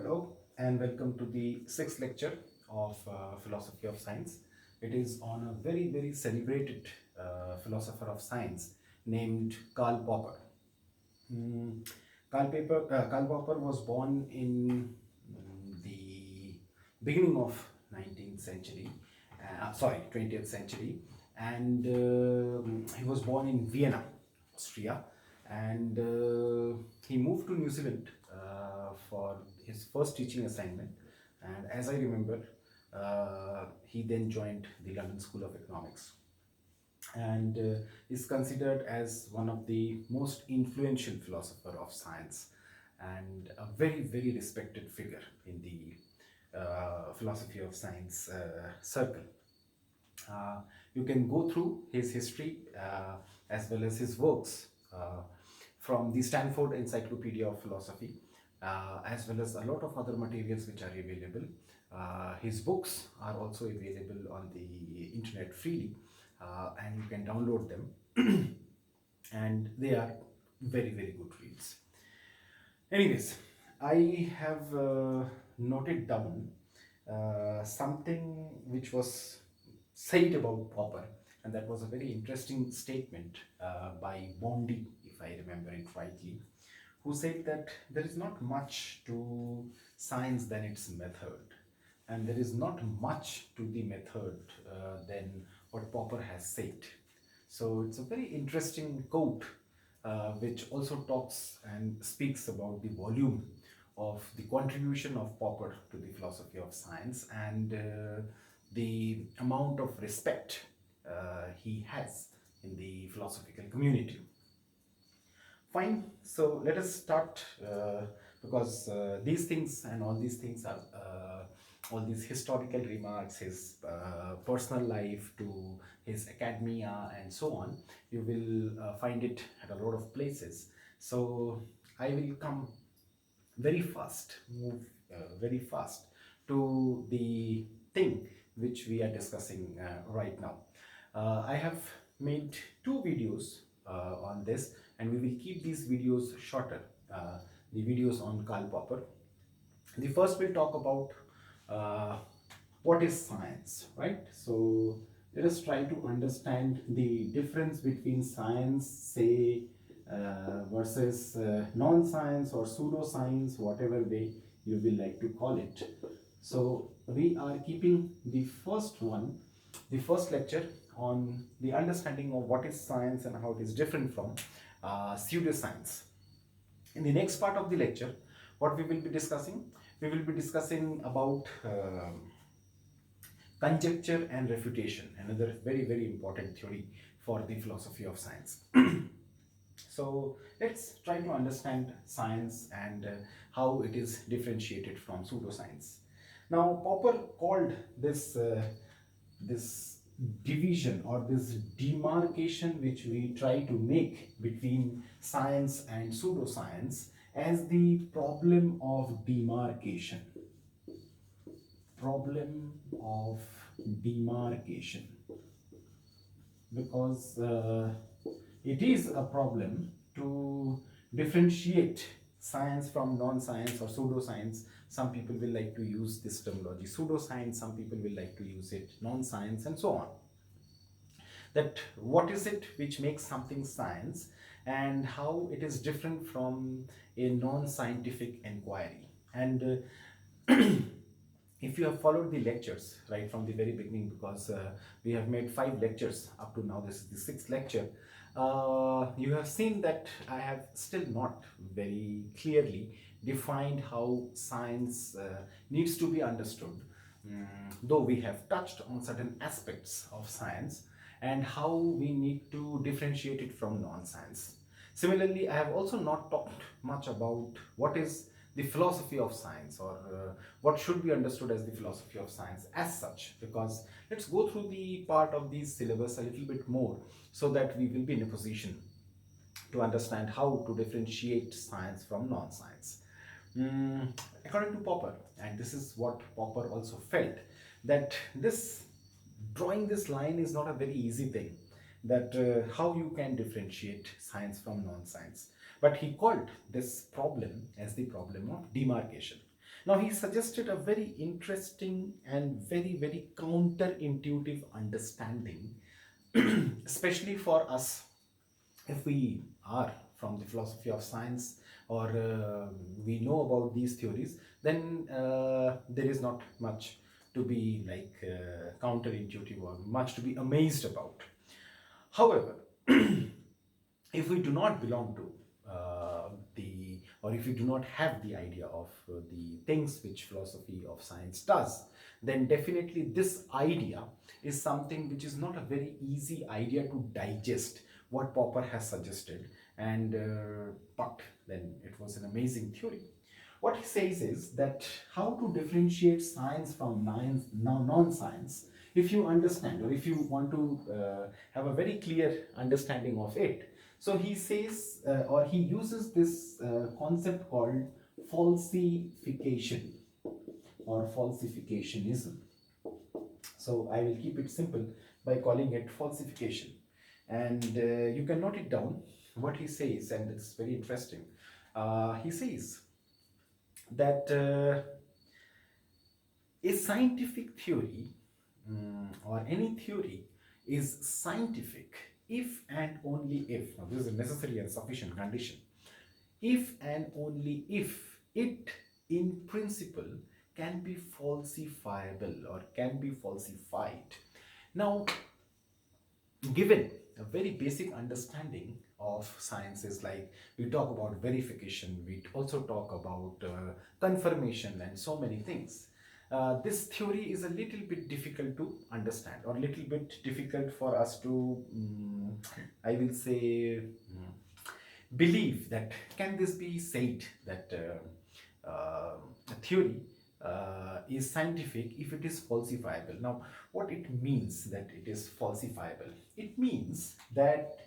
Hello and welcome to the sixth lecture of Philosophy of Science. It is on a very celebrated philosopher of science named Karl Popper. Mm, Karl Popper was born in the beginning of 19th century, 20th century, and he was born in Vienna, Austria, and he moved to New Zealand for his first teaching assignment. And as I remember, he then joined the London School of Economics and is considered as one of the most influential philosopher of science and a very respected figure in the philosophy of science circle. You can go through his history as well as his works from the Stanford Encyclopedia of Philosophy, as well as a lot of other materials which are available. His books are also available on the internet freely, and you can download them, and they are very good reads. Anyways, I have noted down something which was said about Popper, and that was a very interesting statement by Bondi, if I remember it rightly, who said that there is not much to science than its method, and there is not much to the method than what Popper has said. So it's a very interesting quote which also talks and speaks about the volume of the contribution of Popper to the philosophy of science and the amount of respect he has in the philosophical community. Fine, so let us start because these things and all these things are all these historical remarks, his personal life to his academia and so on, you will find it at a lot of places. So I will come move very fast to the thing which we are discussing right now. I have made two videos on this, and we will keep these videos shorter. The videos on Karl Popper. The first will talk about what is science, right? So let us try to understand the difference between science, say, versus non-science or pseudo-science, whatever way you will like to call it. So we are keeping the first lecture on the understanding of what is science and how it is different from pseudoscience. In the next part of the lecture, what we will be discussing? We will be discussing about conjecture and refutation, another very important theory for the philosophy of science. So let's try to understand science and how it is differentiated from pseudoscience. Now, Popper called this division or this demarcation which we try to make between science and pseudoscience as the problem of demarcation. Problem of demarcation. Because it is a problem to differentiate science from non-science or pseudoscience. Some people will like to use this terminology pseudoscience, some people will like to use it non-science, and so on. That what is it which makes something science and how it is different from a non-scientific inquiry. And if you have followed the lectures right from the very beginning, because we have made 5 lectures up to now, this is the 6th lecture, you have seen that I have still not very clearly defined how science needs to be understood, though we have touched on certain aspects of science and how we need to differentiate it from non-science. Similarly, I have also not talked much about what is the philosophy of science, or what should be understood as the philosophy of science as such, because let's go through the part of these syllabus a little bit more so that we will be in a position to understand how to differentiate science from non-science. According to Popper, and this is what Popper also felt, that drawing this line is not a very easy thing, that how you can differentiate science from non-science. But he called this problem as the problem of demarcation. Now, he suggested a very interesting and very counterintuitive understanding, especially for us if we are from the philosophy of science, or we know about these theories, then there is not much to be like counterintuitive or much to be amazed about. However, if we do not belong to the or if we do not have the idea of the things which philosophy of science does, then definitely this idea is something which is not a very easy idea to digest, what Popper has suggested. And but then it was an amazing theory. What he says is that how to differentiate science from non-science. If you understand, or if you want to have a very clear understanding of it, so he says, or he uses this concept called falsification or falsificationism. So I will keep it simple by calling it falsification. And you can note it down what he says, and it's very interesting. He says that a scientific theory, or any theory, is scientific if and only if, now this is a necessary and sufficient condition, if and only if it in principle can be falsifiable or can be falsified. Now, given a very basic understanding of sciences, like we talk about verification, we also talk about confirmation and so many things, this theory is a little bit difficult to understand, or a little bit difficult for us to I will say believe that can this be said that a theory is scientific if it is falsifiable. Now, what it means that it is falsifiable? It means that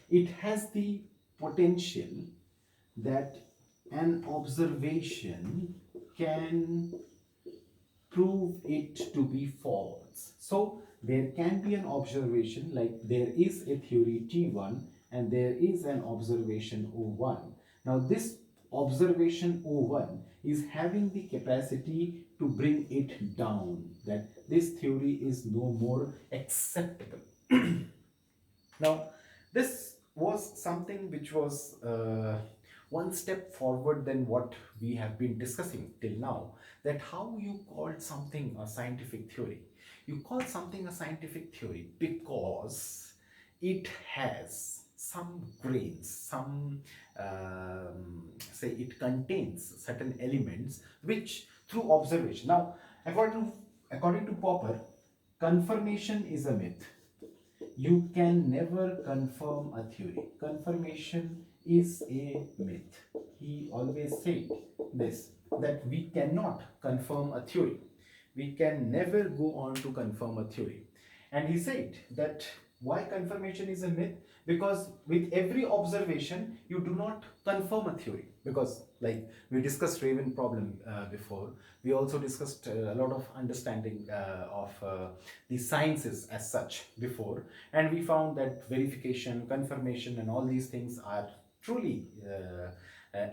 it has the potential that an observation can prove it to be false. So there can be an observation, like there is a theory T1 and there is an observation O1. Now this observation O1 is having the capacity to bring it down, that this theory is no more acceptable. Now, this was something which was one step forward than what we have been discussing till now, that how you called something a scientific theory. You call something a scientific theory because it has some grains, some say it contains certain elements which through observation. Now, according to Popper, confirmation is a myth. You can never confirm a theory. Confirmation is a myth. He always said this, that we cannot confirm a theory. We can never go on to confirm a theory. And he said that why confirmation is a myth? Because with every observation, you do not confirm a theory. Because, like we discussed Raven problem before, we also discussed a lot of understanding of the sciences as such before, and we found that verification, confirmation, and all these things are truly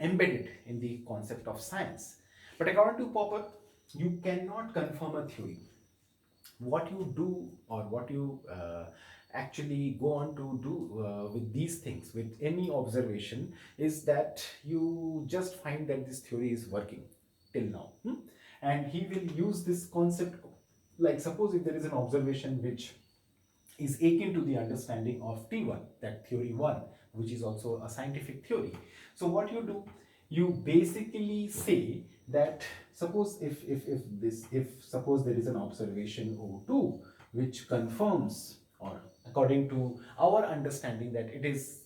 embedded in the concept of science. But according to Popper, you cannot confirm a theory. What you do, or what you actually go on to do with these things, with any observation, is that you just find that this theory is working till now. And he will use this concept, like suppose if there is an observation which is akin to the understanding of T1, that theory 1, which is also a scientific theory. So what you do, you basically say that suppose if suppose there is an observation O2 which confirms, or according to our understanding, that it is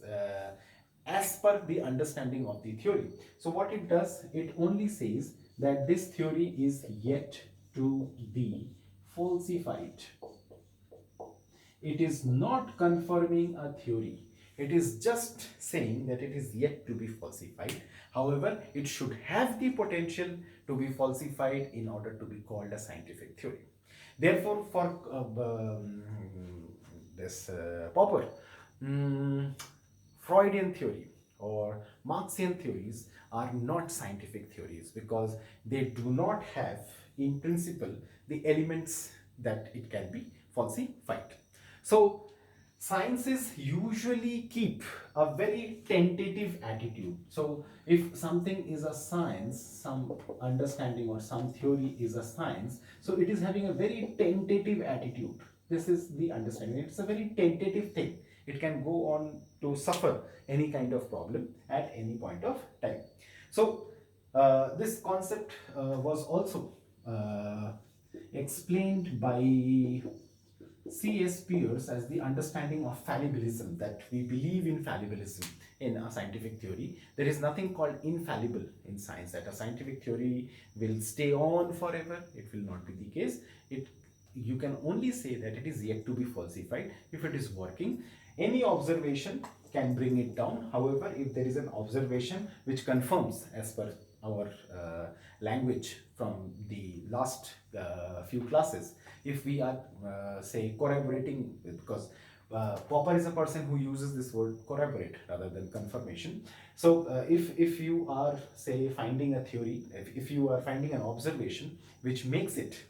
as per the understanding of the theory. So what it does, it only says that this theory is yet to be falsified. It is not confirming a theory. It is just saying that it is yet to be falsified. However, it should have the potential to be falsified in order to be called a scientific theory. Therefore, for this Popper, Freudian theory, or Marxian theories are not scientific theories because they do not have, in principle, the elements that it can be falsified. So, sciences usually keep a very tentative attitude. So, if something is a science, some understanding or some theory is a science, so it is having a very tentative attitude. This is the understanding. It's a very tentative thing. It can go on to suffer any kind of problem at any point of time. So, this concept was also explained by C.S. Pierce as the understanding of fallibilism, that we believe in fallibilism in a scientific theory. There is nothing called infallible in science, that a scientific theory will stay on forever. It will not be the case. You can only say that it is yet to be falsified if it is working. Any observation can bring it down. However, if there is an observation which confirms, as per our language from the last few classes, if we are say corroborating, because Popper is a person who uses this word corroborate rather than confirmation. So if you are say finding a theory, if you are finding an observation which makes it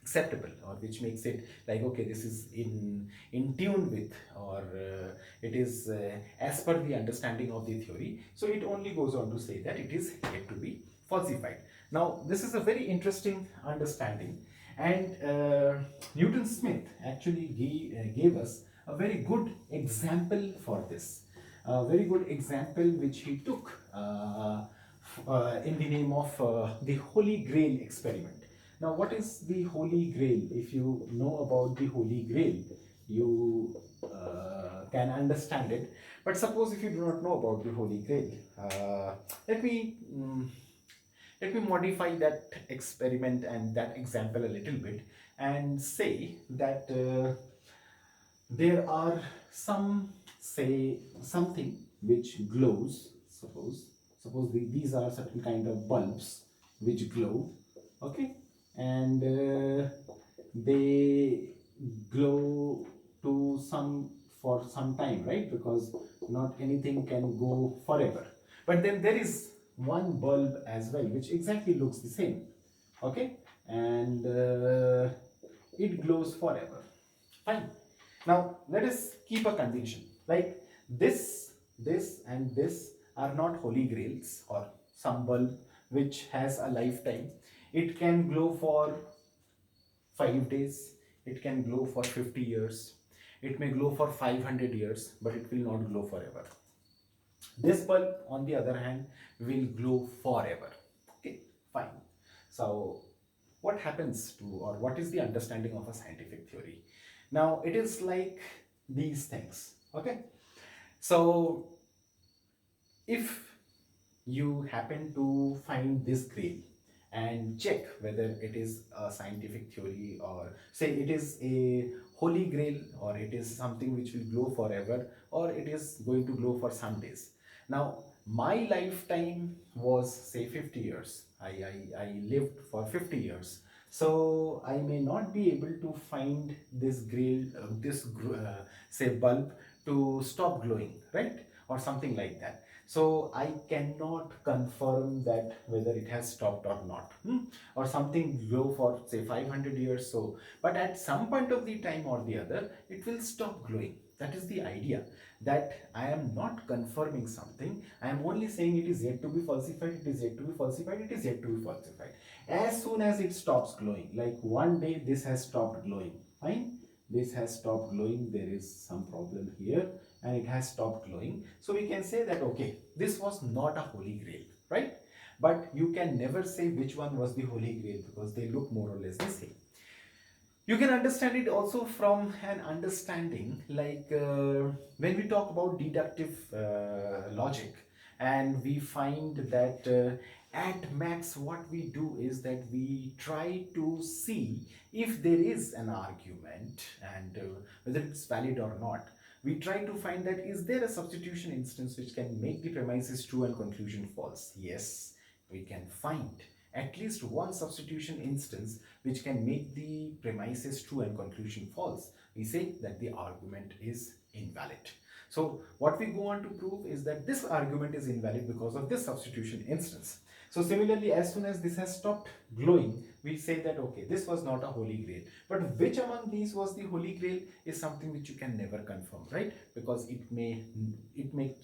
acceptable, or which makes it like, okay, this is in tune with, or it is as per the understanding of the theory, so it only goes on to say that it is yet to be falsified. Now this is a very interesting understanding, and Newton Smith actually gave us a very good example for this, a very good example which he took in the name of the Holy Grail experiment. Now, what is the Holy Grail? If you know about the Holy Grail, you can understand it. But suppose if you do not know about the Holy Grail, let me modify that experiment and that example a little bit, and say that there are something which glows. Suppose these are certain kind of bulbs which glow, okay, and they glow to for some time, right? Because not anything can go forever. But then there is one bulb as well which exactly looks the same, okay, and it glows forever. Fine. Now let us keep a condition like this and this are not holy grails, or some bulb which has a lifetime. It can glow for 5 days, it can glow for 50 years, it may glow for 500 years, but it will not glow forever. This bulb, on the other hand, will glow forever. Okay, fine. So, what happens to, or what is the understanding of a scientific theory? Now, it is like these things. Okay, so if you happen to find this grail and check whether it is a scientific theory, or say it is a holy grail, or it is something which will glow forever, or it is going to glow for some days. Now my lifetime was say 50 years. I lived for 50 years, so I may not be able to find this grail, say bulb to stop glowing, right, or something like that. So I cannot confirm that whether it has stopped or not, or something glow for say 500 years. So but at some point of the time or the other it will stop glowing. That is the idea, that I am not confirming something, I am only saying it is yet to be falsified, it is yet to be falsified, it is yet to be falsified. As soon as it stops glowing, like one day this has stopped glowing, fine, this has stopped glowing, there is some problem here and it has stopped glowing, so we can say that okay, this was not a holy grail, right? But you can never say which one was the holy grail because they look more or less the same. You can understand it also from an understanding like when we talk about deductive logic, and we find that at max what we do is that we try to see if there is an argument, and whether it's valid or not. We try to find that is there a substitution instance which can make the premises true and conclusion false. Yes, we can find at least one substitution instance which can make the premises true and conclusion false. We say that the argument is invalid. So what we go on to prove is that this argument is invalid because of this substitution instance. So similarly, as soon as this has stopped glowing, we say that okay, this was not a holy grail. But which among these was the holy grail is something which you can never confirm, right? Because it may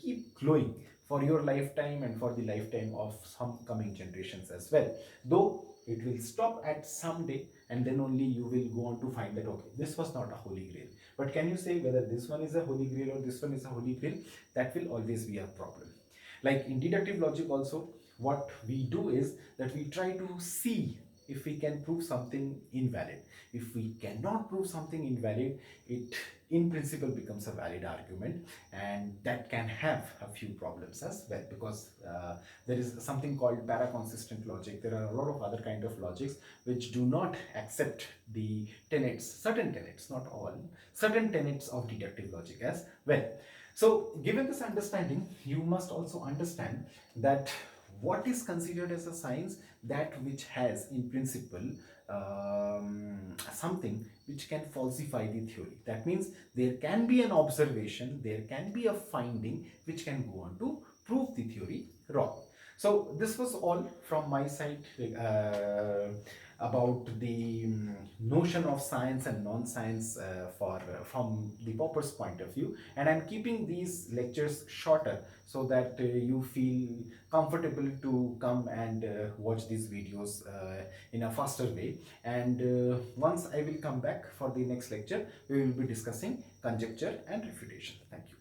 keep glowing for your lifetime and for the lifetime of some coming generations as well. Though it will stop at some day, and then only you will go on to find that okay, this was not a holy grail. But can you say whether this one is a holy grail or this one is a holy grail? That will always be a problem. Like in deductive logic also, what we do is that we try to see if we can prove something invalid. If we cannot prove something invalid, it in principle becomes a valid argument, and that can have a few problems as well, because there is something called paraconsistent logic. There are a lot of other kind of logics which do not accept the tenets, certain tenets, not all, certain tenets of deductive logic as well. So given this understanding, you must also understand that what is considered as a science, that which has in principle something which can falsify the theory. That means there can be an observation, there can be a finding which can go on to prove the theory wrong. So this was all from my side about the notion of science and non-science from the Popper's point of view, and I'm keeping these lectures shorter so that you feel comfortable to come and watch these videos in a faster way. And once I will come back for the next lecture, we will be discussing conjecture and refutation. Thank you.